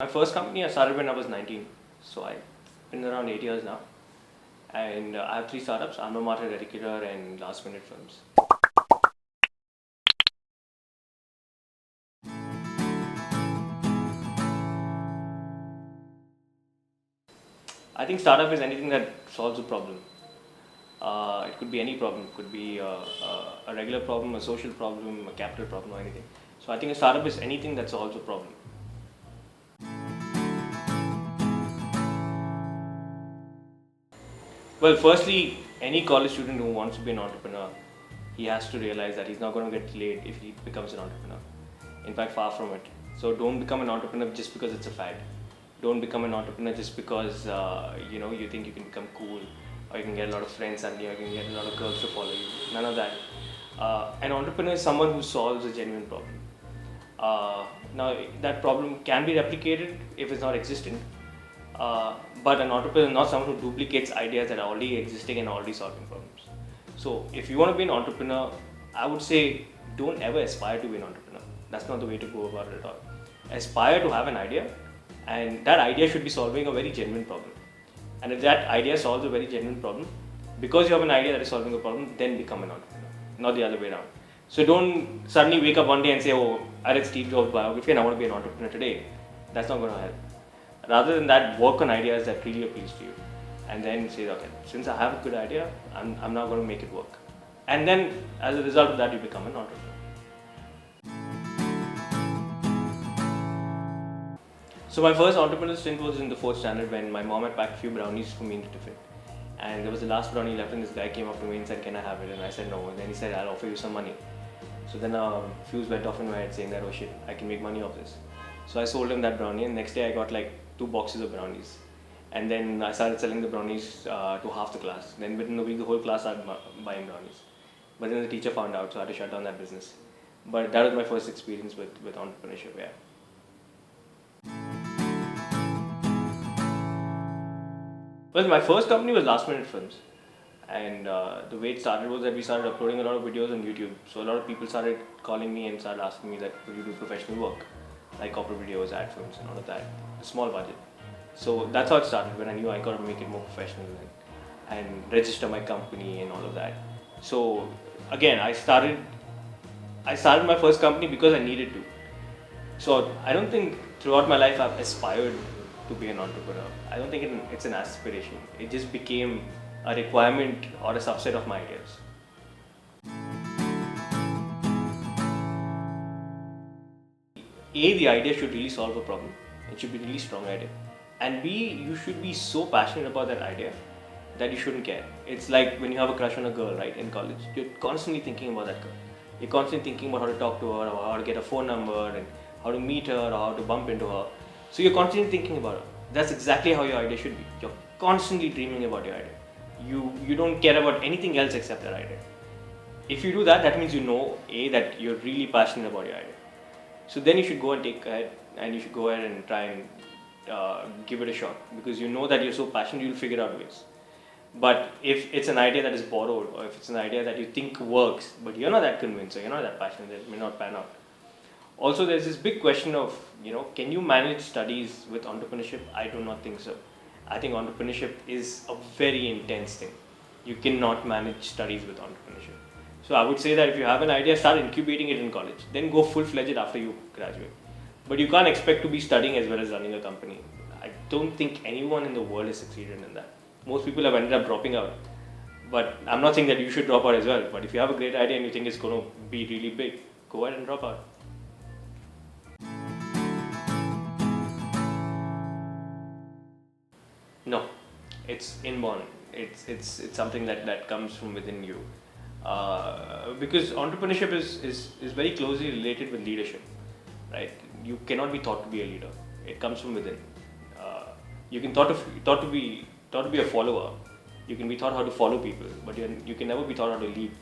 My first company I started when I was 19, so I've been around 8 years now. And I have three startups: Alma, Dedicator, and Last Minute Films. I think startup is anything that solves a problem. It could be any problem. It could be a regular problem, a social problem, a capital problem, or anything. So I think a startup is anything that solves a problem. Well, firstly, any college student who wants to be an entrepreneur, he has to realize that he's not going to get laid if he becomes an entrepreneur. In fact, far from it. So don't become an entrepreneur just because it's a fad. Don't become an entrepreneur just because you think you can become cool or you can get a lot of friends and you can get a lot of girls to follow you. None of that. An entrepreneur is someone who solves a genuine problem. Now that problem can be replicated if it's not existing. But an entrepreneur is not someone who duplicates ideas that are already existing and already solving problems. So if you want to be an entrepreneur, I would say don't ever aspire to be an entrepreneur. That's not the way to go about it at all. Aspire to have an idea, and that idea should be solving a very genuine problem. And if that idea solves a very genuine problem, because you have an idea that is solving a problem, then become an entrepreneur, not the other way around. So don't suddenly wake up one day and say, oh, I read Steve Jobs' biography and I want to be an entrepreneur today. That's not going to help. Rather than that, work on ideas that really appeals to you. And then say, okay, since I have a good idea, I'm now going to make it work. And then as a result of that, you become an entrepreneur. So my first entrepreneurial stint was in the 4th standard when my mom had packed a few brownies for me in the tiffin. And there was the last brownie left and this guy came up to me and said, can I have it? And I said no. And then he said, I'll offer you some money. So then a fuse went off in my head saying that, oh shit, I can make money off this. So I sold him that brownie and next day I got like 2 boxes of brownies. And then I started selling the brownies to half the class. Then within a week the whole class started buying brownies. But then the teacher found out, so I had to shut down that business. But that was my first experience with entrepreneurship, yeah. Well, my first company was Last Minute Films. And the way it started was that we started uploading a lot of videos on YouTube. So a lot of people started calling me and started asking me that, would you do professional work? Like corporate videos, ad films and all of that. A small budget. So that's how it started, when I knew I got to make it more professional and register my company and all of that. So again, I started my first company because I needed to. So I don't think throughout my life I've aspired to be an entrepreneur. I don't think it's an aspiration. It just became a requirement or a subset of my ideas. A, the idea should really solve a problem. It should be a really strong idea. And B, you should be so passionate about that idea that you shouldn't care. It's like when you have a crush on a girl, right, in college. You're constantly thinking about that girl. You're constantly thinking about how to talk to her, or how to get a phone number, and how to meet her, or how to bump into her. So you're constantly thinking about her. That's exactly how your idea should be. You're constantly dreaming about your idea. You don't care about anything else except that idea. If you do that, that means you know, A, that you're really passionate about your idea. So then you should go and take ahead, and you should go ahead and try and give it a shot, because you know that you're so passionate, you'll figure out ways. But if it's an idea that is borrowed, or if it's an idea that you think works, but you're not that convinced, or you're not that passionate, it may not pan out. Also, there's this big question of, can you manage studies with entrepreneurship? I do not think so. I think entrepreneurship is a very intense thing. You cannot manage studies with entrepreneurship. So I would say that if you have an idea, start incubating it in college. Then go full-fledged after you graduate. But you can't expect to be studying as well as running a company. I don't think anyone in the world has succeeded in that. Most people have ended up dropping out. But I'm not saying that you should drop out as well. But if you have a great idea and you think it's going to be really big, go ahead and drop out. No, it's inborn. It's something that comes from within you. Because entrepreneurship is very closely related with leadership, right? You cannot be taught to be a leader. It comes from within. You can taught to be a follower. You can be taught how to follow people, but you can never be taught how to lead.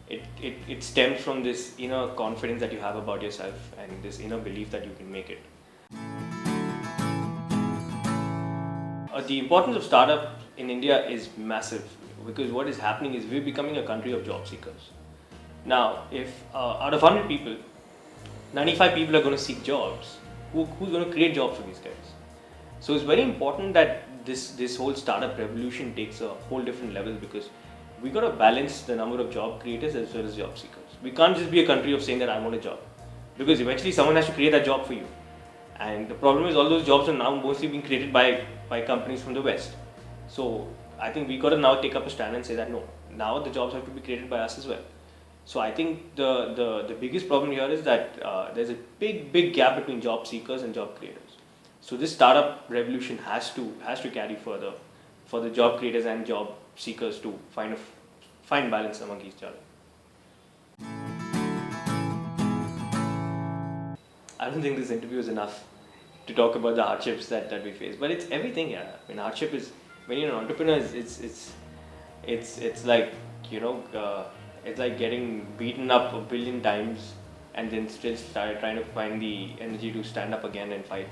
It stems from this inner confidence that you have about yourself and this inner belief that you can make it. The importance of startup in India is massive, because what is happening is we're becoming a country of job seekers. Now, if out of 100 people, 95 people are going to seek jobs, who's going to create jobs for these guys? So it's very important that this whole startup revolution takes a whole different level, because we got to balance the number of job creators as well as job seekers. We can't just be a country of saying that I want a job, because eventually someone has to create that job for you. And the problem is all those jobs are now mostly being created by companies from the West. So I think we got to now take up a stand and say that no, now the jobs have to be created by us as well. So I think the biggest problem here is that there's a big gap between job seekers and job creators. So this startup revolution has to carry further for the job creators and job seekers to find balance among each other. I don't think this interview is enough to talk about the hardships that we face, but it's everything. Yeah, I mean, hardship is, when you're an entrepreneur, it's like, it's like getting beaten up a billion times and then still trying to find the energy to stand up again and fight.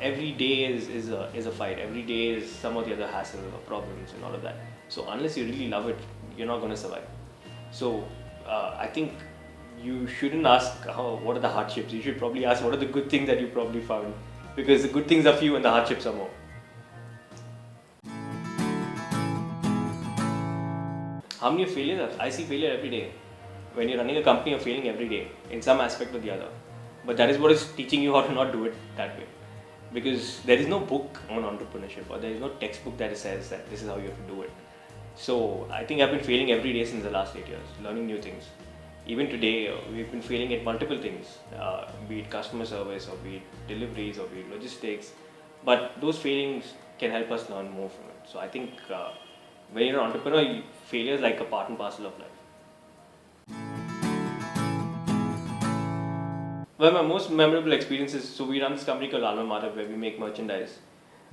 Every day is a fight. Every day is some of the other hassle or problems and all of that. So unless you really love it, you're not going to survive. So I think you shouldn't ask what are the hardships. You should probably ask what are the good things that you probably found, because the good things are few and the hardships are more. How many failures? I see failure every day. When you're running a company, you're failing every day in some aspect or the other. But that is what is teaching you how to not do it that way. Because there is no book on entrepreneurship, or there is no textbook that says that this is how you have to do it. So I think I've been failing every day since the last 8 years, learning new things. Even today, we've been failing at multiple things, be it customer service, or be it deliveries, or be it logistics. But those failings can help us learn more from it. So I think when you're an entrepreneur, failure is like a part and parcel of life. Well, my most memorable experiences, so we run this company called Alma where we make merchandise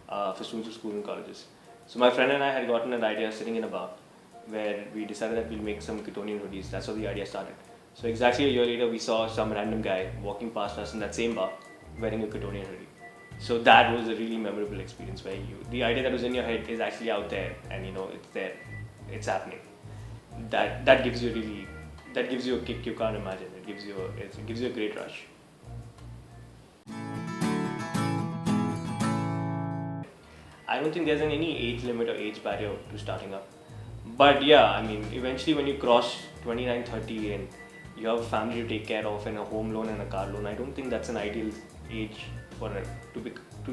for students of schools and colleges. So my friend and I had gotten an idea sitting in a bar where we decided that we'll make some Kitonian hoodies. That's how the idea started. So exactly a year later, we saw some random guy walking past us in that same bar wearing a Kitonian hoodie. So that was a really memorable experience where the idea that was in your head is actually out there, and it's there, it's happening. That gives you a kick you can't imagine. It gives you a great rush. I don't think there's any age limit or age barrier to starting up. But yeah, I mean, eventually when you cross 29, 30 and you have a family to take care of and a home loan and a car loan, I don't think that's an ideal age for it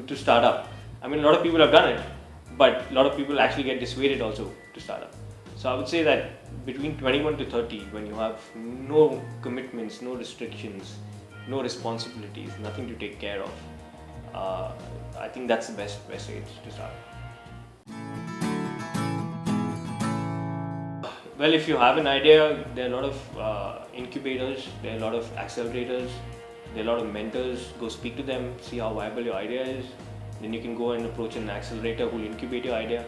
to start up. I mean, a lot of people have done it, but a lot of people actually get dissuaded also to start up. So I would say that between 21 to 30, when you have no commitments, no restrictions, no responsibilities, nothing to take care of, I think that's the best age to start. Well, if you have an idea, there are a lot of incubators, there are a lot of accelerators, there are a lot of mentors. Go speak to them, see how viable your idea is. Then you can go and approach an accelerator who will incubate your idea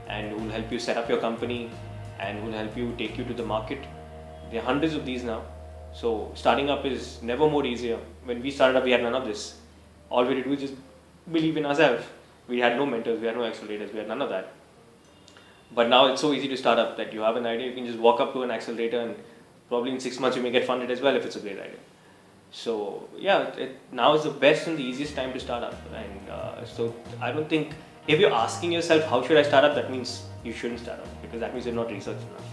and who will help you set up your company and who will help you take you to the market. There are hundreds of these now. So starting up is never more easier. When we started up, we had none of this. All we did was just believe in ourselves. We had no mentors, we had no accelerators, we had none of that. But now it's so easy to start up that you have an idea, you can just walk up to an accelerator and probably in 6 months you may get funded as well if it's a great idea. So yeah, now is the best and the easiest time to start up. And so I don't think, if you're asking yourself how should I start up, that means you shouldn't start up, because that means you're not researched enough.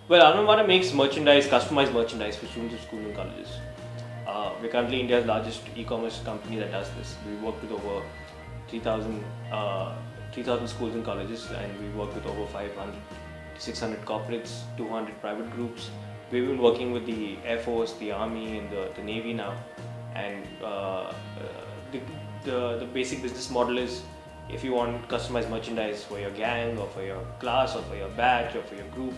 Well, Alma makes merchandise, customized merchandise for students of schools and colleges. We're currently India's largest e-commerce company that does this. We work with over 3,000 schools and colleges, and we work with over 500 to 600 corporates, 200 private groups. We've been working with the Air Force, the Army, and the Navy now. And the basic business model is, if you want customized merchandise for your gang or for your class or for your batch or for your group,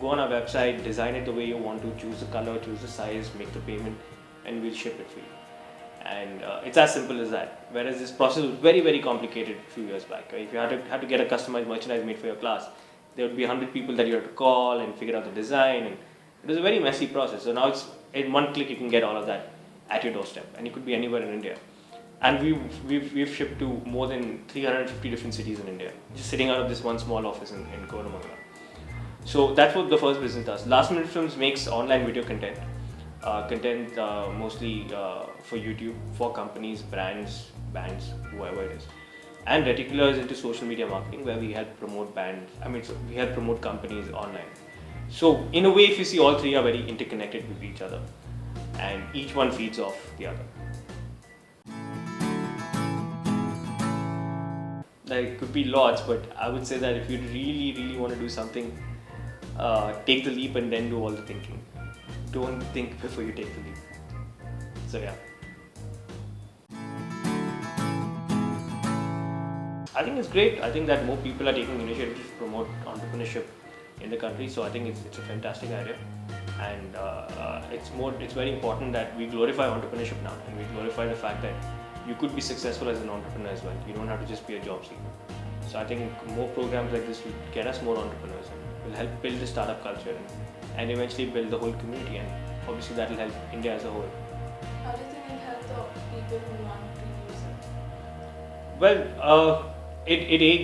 go on our website, design it the way you want to, choose the color, choose the size, make the payment, and we'll ship it for you. And it's as simple as that. Whereas this process was very, very complicated a few years back. If you had to get a customized merchandise made for your class, there would be 100 people that you had to call and figure out the design, and it was a very messy process. So now it's in one click you can get all of that at your doorstep, and it could be anywhere in India. And we've shipped to more than 350 different cities in India, just sitting out of this one small office in Koramangala. So that's what the first business does. Last Minute Films makes online video content. content mostly for YouTube, for companies, brands, bands, whoever it is. And Reticular is into social media marketing, where we help promote bands. So we help promote companies online. So in a way, if you see, all three are very interconnected with each other, and each one feeds off the other. There could be lots, but I would say that if you really, really want to do something, take the leap and then do all the thinking. Don't think before you take the leap. So yeah. I think it's great. I think that more people are taking initiative to promote entrepreneurship in the country. So I think it's a fantastic idea, and it's very important that we glorify entrepreneurship now, and we glorify the fact that you could be successful as an entrepreneur as well. You don't have to just be a job seeker. So I think more programs like this will get us more entrepreneurs, will help build the startup culture, and eventually build the whole community, and obviously that will help India as a whole. How do you think it helps the people who want to use it? Well, it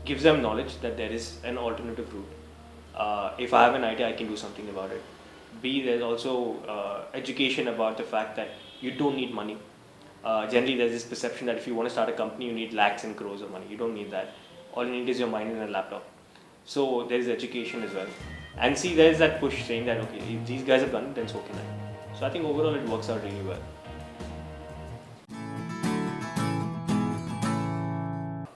gives them knowledge that there is an alternative route. If I have an idea, I can do something about it. B, there's also education about the fact that you don't need money. Generally, there's this perception that if you want to start a company, you need lakhs and crores of money. You don't need that. All you need is your mind and a laptop. So there's education as well. And see, there's that push saying that, okay, if these guys have done it, then so can I. So I think overall it works out really well.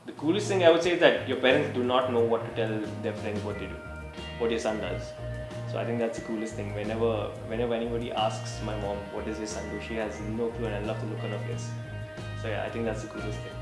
The coolest thing I would say is that your parents do not know what to tell their friends what they do, what your son does. So I think that's the coolest thing. Whenever anybody asks my mom, what does your son do, she has no clue, and I love the look on her face. So yeah, I think that's the coolest thing.